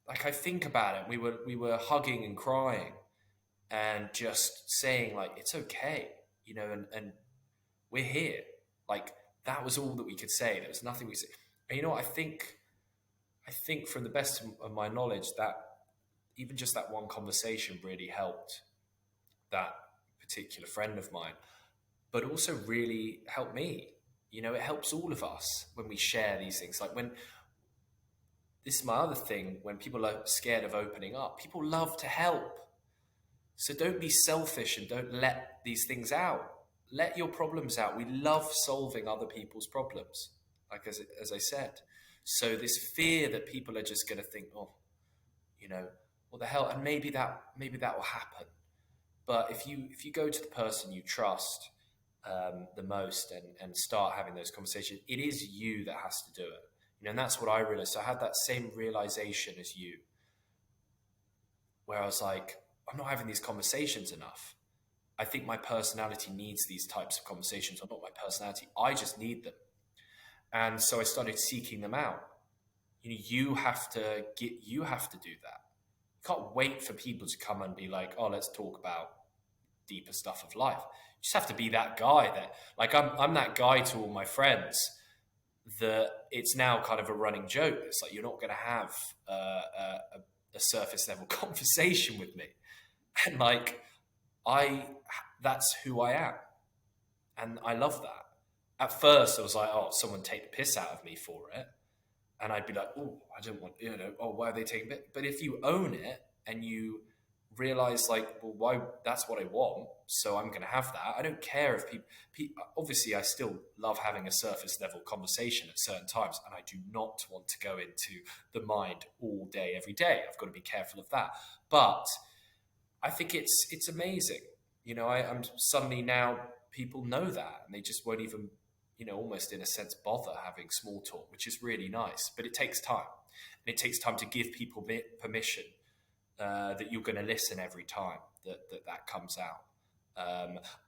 Like I think about it, we were hugging and crying and just saying like it's okay, and we're here. Like that was all that we could say. There was nothing we could say. And I think from the best of my knowledge that even just that one conversation really helped that particular friend of mine, but also really helped me. It helps all of us when we share these things. Like when this is my other thing, when people are scared of opening up, people love to help. So don't be selfish and don't let these things out. Let your problems out. We love solving other people's problems, like as I said. So this fear that people are just going to think, oh, what the hell, and maybe that will happen. But if you go to the person you trust the most, and start having those conversations, it is you that has to do it. And that's what I realized. So I had that same realization as you, where I was like, I'm not having these conversations enough. I think my personality needs these types of conversations, or not my personality. I just need them. And so I started seeking them out. You have to do that. You can't wait for people to come and be like, oh, let's talk about deeper stuff of life. You just have to be that guy that, like, I'm that guy to all my friends that it's now kind of a running joke. It's like, you're not going to have a surface level conversation with me. And like, I, that's who I am. And I love that. At first, I was like, oh, someone take the piss out of me for it. And I'd be like, oh, I don't want, oh, why are they taking it? But if you own it and you realize like, well, why, that's what I want, so I'm going to have that. I don't care if people, obviously I still love having a surface level conversation at certain times, and I do not want to go into the mind all day every day. I've got to be careful of that. But I think it's amazing. I'm suddenly now, people know that, and they just won't even, almost in a sense, bother having small talk, which is really nice. But it takes time, and it takes time to give people permission that you're going to listen every time that comes out.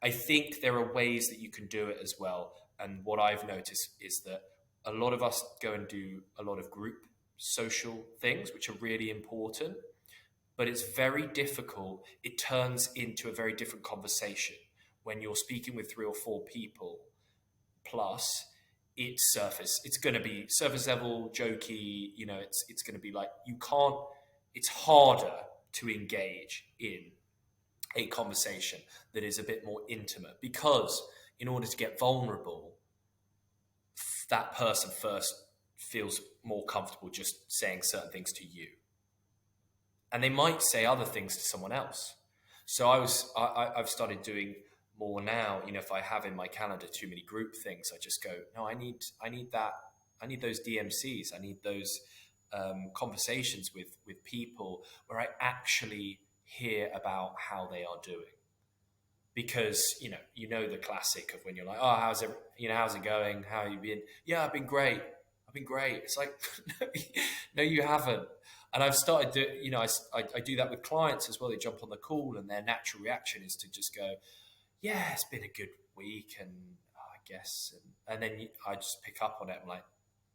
I think there are ways that you can do it as well. And what I've noticed is that a lot of us go and do a lot of group social things, which are really important, but it's very difficult. It turns into a very different conversation when you're speaking with three or four people. Plus, it's going to be surface level, jokey. It's going to be like, you can't. It's harder to engage in a conversation that is a bit more intimate, because in order to get vulnerable, that person first feels more comfortable just saying certain things to you, and they might say other things to someone else. So I've started doing more now. If I have in my calendar too many group things, I just go, no, I need that. I need those DMCs. I need those conversations with people where I actually hear about how they are doing. Because the classic of when you're like, oh, how's it going? How have you been? Yeah, I've been great. I've been great. It's like, no, you haven't. And I've started to, I do that with clients as well. They jump on the call, and their natural reaction is to just go, yeah, it's been a good week, and I guess, and then I just pick up on it. I'm like,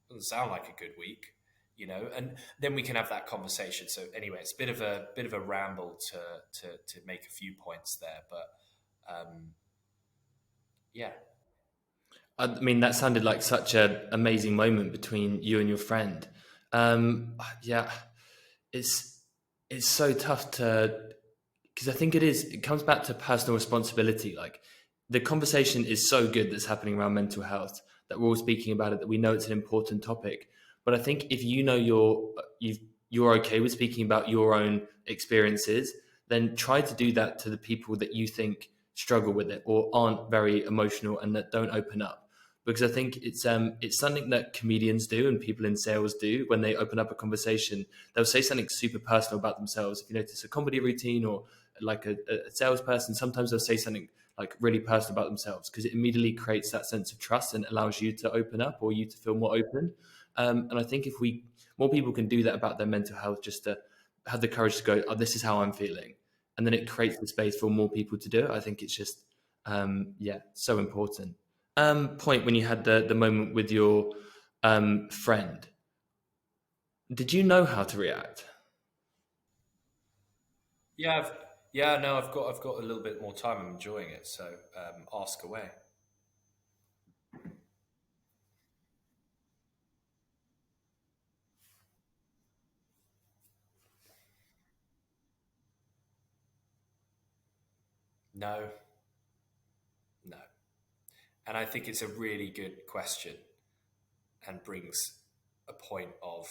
doesn't sound like a good week, and then we can have that conversation. So anyway, it's a bit of a ramble to make a few points there, but yeah. I mean, that sounded like such an amazing moment between you and your friend. Yeah, it's it's so tough to, because I think it comes back to personal responsibility. Like, the conversation is so good that's happening around mental health, that we're all speaking about it, that we know it's an important topic. But I think if you know you're okay with speaking about your own experiences, then try to do that to the people that you think struggle with it or aren't very emotional and that don't open up. Because I think it's something that comedians do and people in sales do when they open up a conversation. They'll say something super personal about themselves. If you notice a comedy routine or like a salesperson, sometimes they'll say something like really personal about themselves, because it immediately creates that sense of trust and allows you to open up, or you to feel more open. And I think if more people can do that about their mental health, just to have the courage to go, oh, this is how I'm feeling, and then it creates the space for more people to do it. I think it's just, yeah, so important. Point when you had the moment with your friend, did you know how to react? Yeah, yeah, no, I've got a little bit more time. I'm enjoying it, so ask away. No, no, and I think it's a really good question, and brings a point of,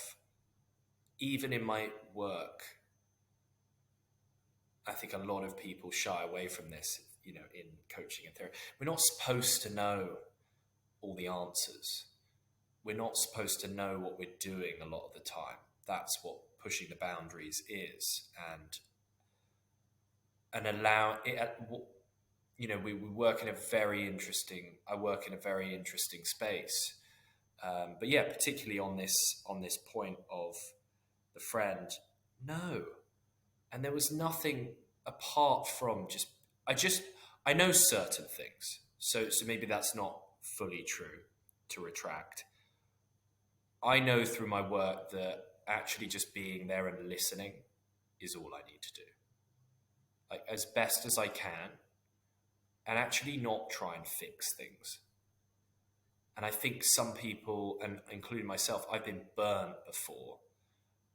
even in my work, I think a lot of people shy away from this. In coaching and therapy, we're not supposed to know all the answers. We're not supposed to know what we're doing a lot of the time. That's what pushing the boundaries is, and allow it. We work in a very interesting. I work in a very interesting space, but yeah, particularly on this point of the friend. No, and there was nothing apart from just I know certain things. So maybe that's not fully true, to retract. I know through my work that actually just being there and listening is all I need to do. Like, as best as I can, and actually not try and fix things. And I think some people, and including myself, I've been burnt before,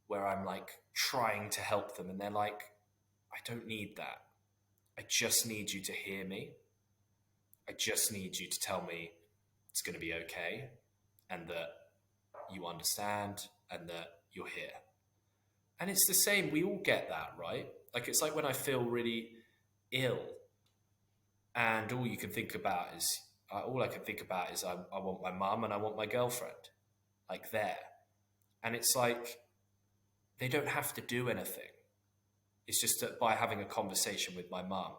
where I'm like trying to help them, and they're like, I don't need that. I just need you to hear me. I just need you to tell me it's going to be okay, and that you understand, and that you're here. And it's the same. We all get that, right? Like, it's like when I feel really ill, and all you can think about is, all I can think about is I want my mum and I want my girlfriend, like there. And it's like, they don't have to do anything. It's just that by having a conversation with my mum,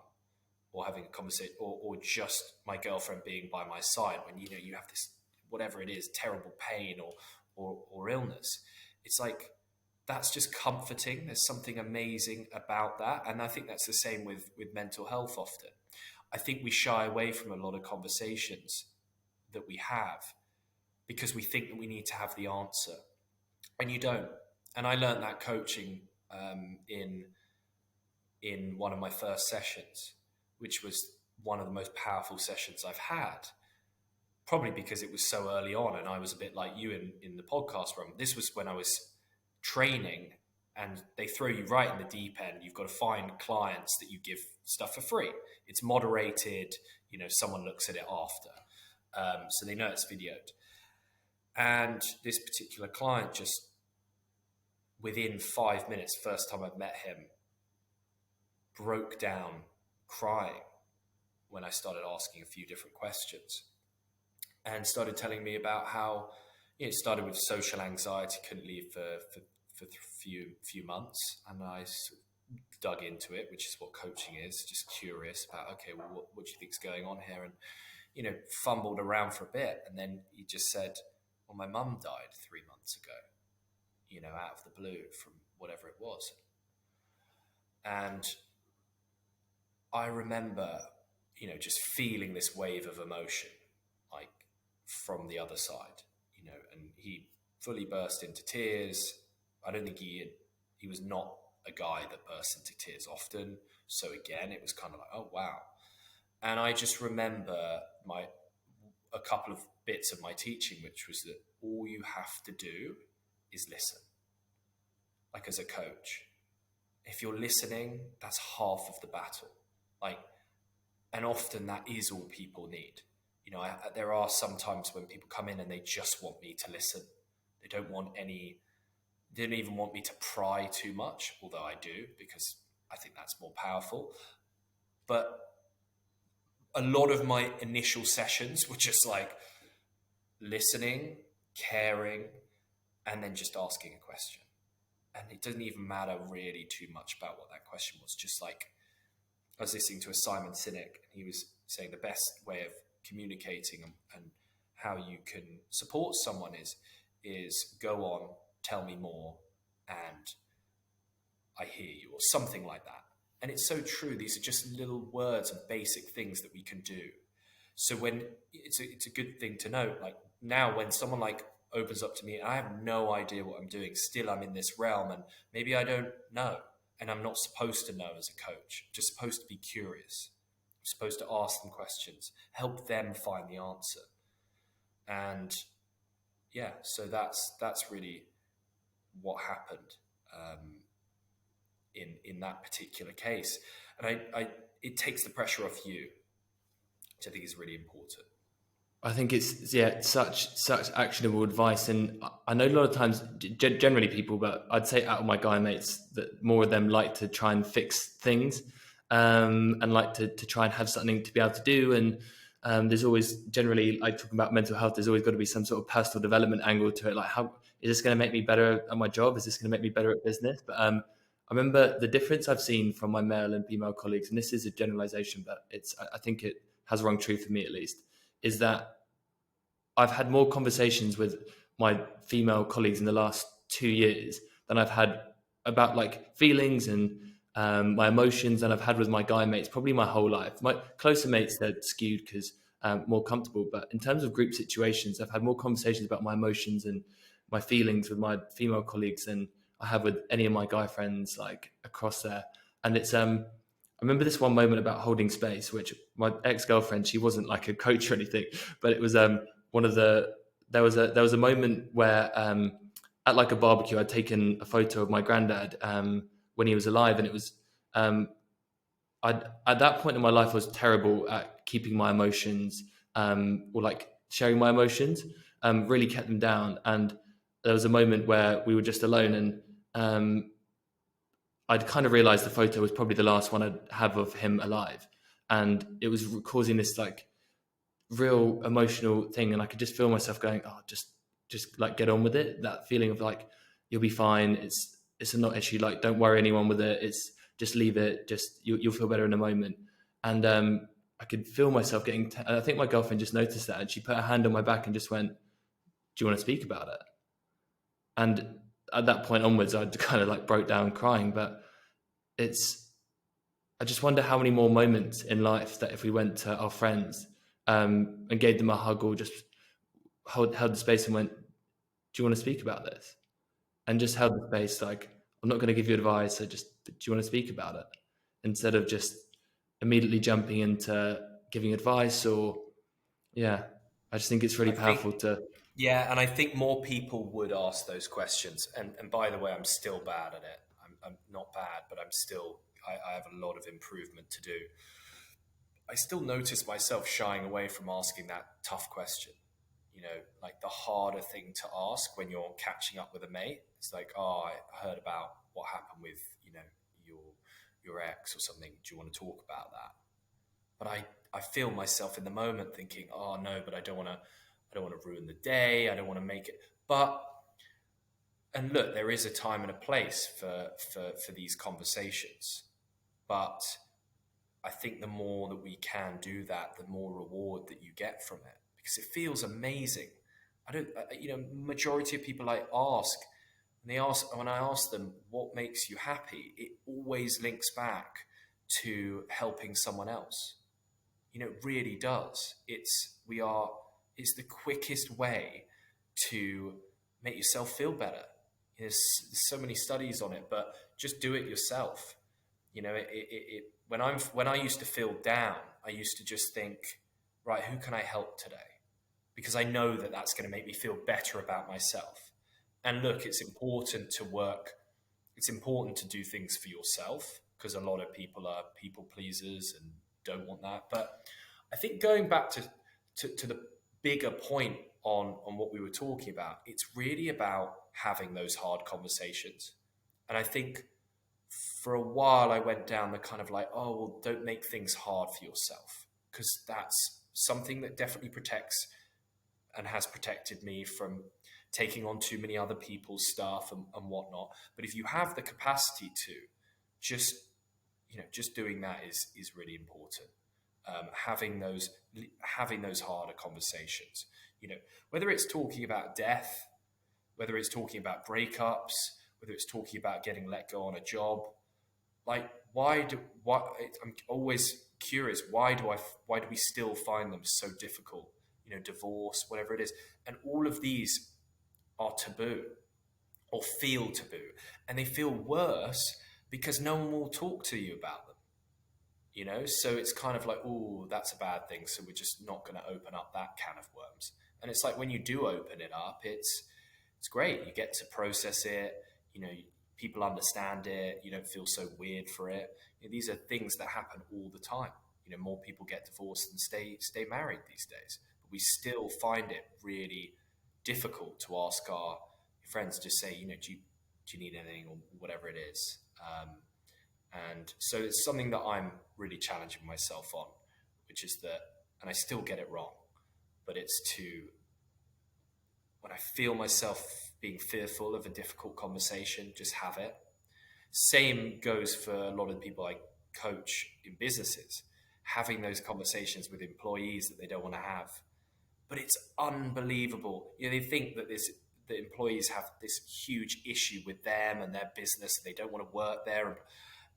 or having a conversation, or just my girlfriend being by my side when you have this, whatever it is, terrible pain or illness. It's like, that's just comforting. There's something amazing about that, and I think that's the same with mental health. Often, I think we shy away from a lot of conversations that we have because we think that we need to have the answer, and you don't. And I learned that coaching in one of my first sessions, which was one of the most powerful sessions I've had. Probably because it was so early on, and I was a bit like you in the podcast room. This was when I was training, and they throw you right in the deep end. You've got to find clients that you give stuff for free. It's moderated. Someone looks at it after, so they know it's videoed. And this particular client, just within 5 minutes, first time I've met him, broke down crying when I started asking a few different questions, and started telling me about how it started with social anxiety, couldn't leave for a few months, and I sort of dug into it, which is what coaching is, just curious about, okay, well, what do you think's going on here? And fumbled around for a bit, and then he just said, well, my mum died 3 months ago, out of the blue from whatever it was. And I remember, just feeling this wave of emotion, like from the other side, and he fully burst into tears. I don't think he was not a guy that burst into tears often. So again, it was kind of like, oh, wow. And I just remember a couple of bits of my teaching, which was that all you have to do is listen. Like, as a coach, if you're listening, that's half of the battle. And often that is all people need. There are some times when people come in and they just want me to listen. They don't even want me to pry too much, although I do, because I think that's more powerful. But a lot of my initial sessions were just like listening, caring, and then just asking a question. And it doesn't even matter really too much about what that question was. Just like, I was listening to a Simon Sinek, and he was saying the best way of communicating and how you can support someone is go on, tell me more, and I hear you, or something like that. And it's so true. These are just little words and basic things that we can do. So when it's a good thing to know, like now when someone like opens up to me and I have no idea what I'm doing, still I'm in this realm, and maybe I don't know. And I'm not supposed to know as a coach. I'm just supposed to be curious. I'm supposed to ask them questions, help them find the answer. And yeah, so that's really what happened in that particular case. And it takes the pressure off you, which I think is really important. I think it's such actionable advice, and I know a lot of times, generally people, but I'd say out of my guy mates, that more of them like to try and fix things, and like to try and have something to be able to do. And there's always, generally, like talking about mental health, there's always got to be some sort of personal development angle to it. Like, how is this going to make me better at my job? Is this going to make me better at business? But I remember the difference I've seen from my male and female colleagues, and this is a generalization, but I think it has rung true for me at least, is that I've had more conversations with my female colleagues in the last 2 years than I've had about like feelings and my emotions than I've had with my guy mates probably my whole life. My closer mates, they're skewed because more comfortable. But in terms of group situations, I've had more conversations about my emotions and my feelings with my female colleagues than I have with any of my guy friends, like across there. And it's I remember this one moment about holding space, which my ex-girlfriend, she wasn't like a coach or anything, but it was there was a moment where at like a barbecue, I'd taken a photo of my granddad when he was alive, and it was at that point in my life I was terrible at keeping my emotions or like sharing my emotions, really kept them down. And there was a moment where we were just alone, and I'd kind of realized the photo was probably the last one I'd have of him alive, and it was causing this like real emotional thing, and I could just feel myself going, oh, just like get on with it. That feeling of like you'll be fine. It's a not issue. Like don't worry anyone with it. It's just leave it. Just you'll feel better in a moment. And I could feel myself getting. I think my girlfriend just noticed that, and she put her hand on my back and just went, "Do you want to speak about it?" And at that point onwards, I kind of like broke down crying. But it's I just wonder how many more moments in life that if we went to our friends and gave them a hug or just held the space and went, "Do you want to speak about this?" And just held the space like, "I'm not going to give you advice, so just do you want to speak about it?" Instead of just immediately jumping into giving advice or yeah, I just think it's really I think, powerful to yeah, and I think more people would ask those questions. And by the way, I'm still bad at it. I'm not bad, but I have a lot of improvement to do. I still notice myself shying away from asking that tough question. Like the harder thing to ask when you're catching up with a mate. It's like, oh, I heard about what happened with, your your ex or something. Do you want to talk about that? But I feel myself in the moment thinking, oh no, but I don't want to ruin the day. I don't want to make it. But and look, there is a time and a place for these conversations. But I think the more that we can do that, the more reward that you get from it because it feels amazing. I don't, majority of people I ask, when I ask them what makes you happy, it always links back to helping someone else. It really does. It's the quickest way to make yourself feel better. There's so many studies on it, but just do it yourself. When I used to feel down, I used to just think, right, who can I help today? Because I know that that's going to make me feel better about myself. And look, it's important to work. It's important to do things for yourself because a lot of people are people pleasers and don't want that. But I think going back to the bigger point on what we were talking about, it's really about having those hard conversations. And I think for a while I went down the kind of like, oh, well, don't make things hard for yourself because that's something that definitely protects and has protected me from taking on too many other people's stuff and whatnot. But if you have the capacity to, just just doing that is really important. Having those harder conversations. Whether it's talking about death, whether it's talking about breakups, whether it's talking about getting let go on a job. Like, I'm always curious. Why do we still find them so difficult? Divorce, whatever it is, and all of these are taboo or feel taboo, and they feel worse because no one will talk to you about them. So it's kind of like, oh, that's a bad thing, so we're just not going to open up that can of worms. And it's like when you do open it up, it's great. You get to process it. People understand it. You don't feel so weird for it. These are things that happen all the time. More people get divorced than stay married these days, but we still find it really difficult to ask our friends. Just say, do you need anything or whatever it is. And so it's something that I'm really challenging myself on, which is that, and I still get it wrong, but it's to, when I feel myself being fearful of a difficult conversation, just have it. Same goes for a lot of the people I coach in businesses, having those conversations with employees that they don't want to have. But it's unbelievable. They think that the employees have this huge issue with them and their business. They don't want to work there.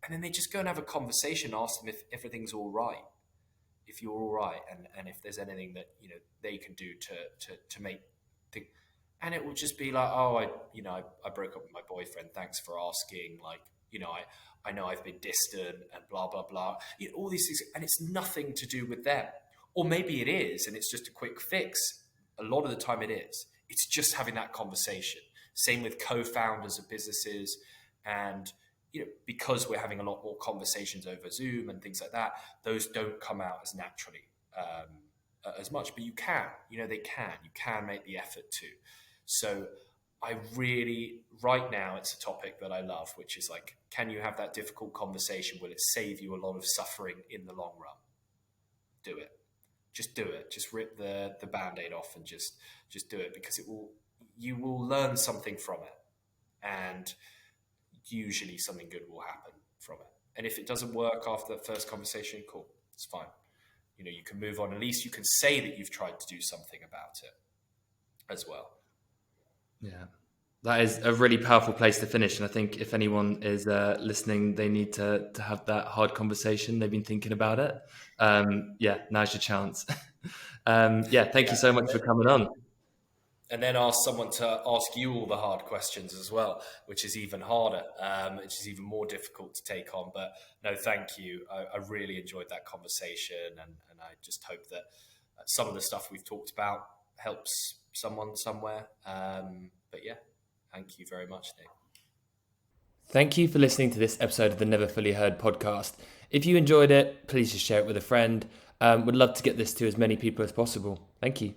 And then they just go and have a conversation, ask them if everything's all right, if you're all right, and if there's anything that they can do to make things. And it will just be like, oh, I broke up with my boyfriend. Thanks for asking. Like, I know I've been distant and blah blah blah. All these things, and it's nothing to do with them. Or maybe it is, and it's just a quick fix. A lot of the time, it is. It's just having that conversation. Same with co-founders of businesses, and because we're having a lot more conversations over Zoom and things like that, those don't come out as naturally as much. But you can, they can. You can make the effort to. So right now, it's a topic that I love, which is like, can you have that difficult conversation? Will it save you a lot of suffering in the long run? Do it. Just do it. Just rip the band-aid off and just do it, because you will learn something from it. And usually something good will happen from it. And if it doesn't work after that first conversation, cool, it's fine. You can move on. At least you can say that you've tried to do something about it as well. Yeah. That is a really powerful place to finish. And I think if anyone is listening, they need to have that hard conversation. They've been thinking about it. Now's your chance. Thank you so much for coming on. And then ask someone to ask you all the hard questions as well, which is even harder, which is even more difficult to take on. But no, thank you. I really enjoyed that conversation, and I just hope that some of the stuff we've talked about helps someone somewhere. But yeah, thank you very much, Nick. Thank you for listening to this episode of the Never Fully Heard podcast. If you enjoyed it, please just share it with a friend. Would love to get this to as many people as possible. Thank you.